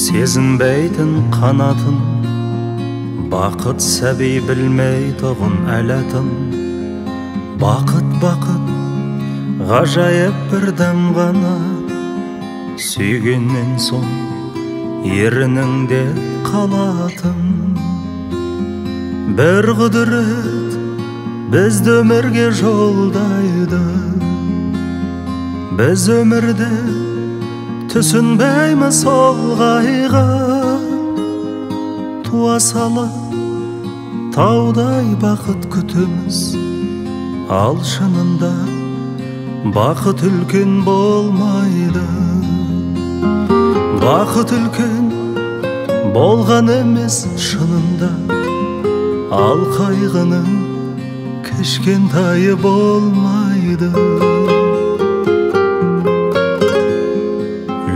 сезінбейтін қанатын, бақыт сәби білмей тұғын әлатын. Бақыт, ғажайып бір дәм ғана, сүйгеннен соң ерініңде қалатын. Бір құдірет бізді өмірге жолдайды, біз өмірде түсінбейміз ол қайғы. Туа сала таудай бақыт күтеміз, ал шынында бақыт үлкен болмайды. Бақыт үлкен болған емес шынында, ал қайғының кішкентайы болмайды.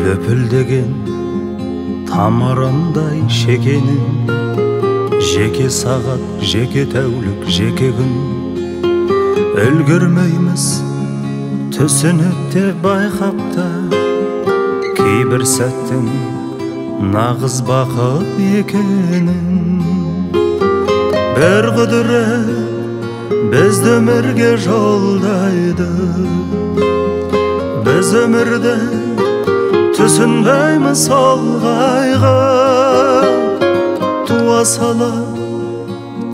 Löпілдеген тамырындай шекенің, жеке сағат, жеке тәулік, жеке күн. Үлгірмейміз түсініп те байқапта, кейбір сәттің нағыз бақыт екенін. Бір құдірет бізді өмірге жолдайды, біз өмірде түсінбейміз ол қайғы. Туа сала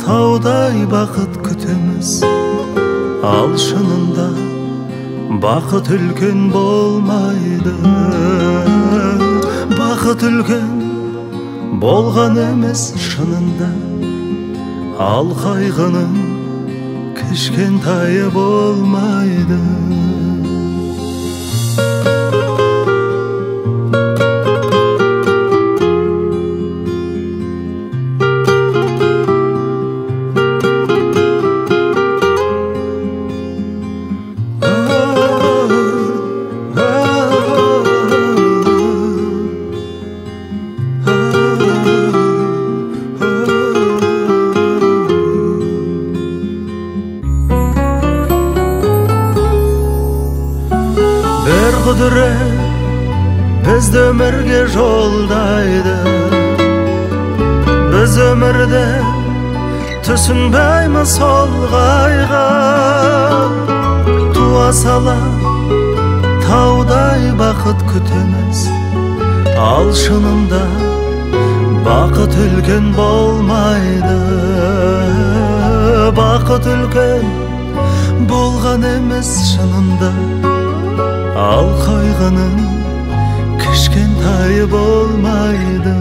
таудай бақыт күтеміз, ал шынында бақыт үлкен болмайды. Бақыт үлкен болған емес шынында, ал қайғының кішкентайы болмайды. Бір құдірет бізді өмірге жолдайды, біз өмірде түсінбейміз ол қайғы. Туа сала таудай бақыт күтеміз, ал шынында бақыт үлкен болмайды. Бақыт үлкен болған емес шынында, ал қайғының кішкентайы болмайды.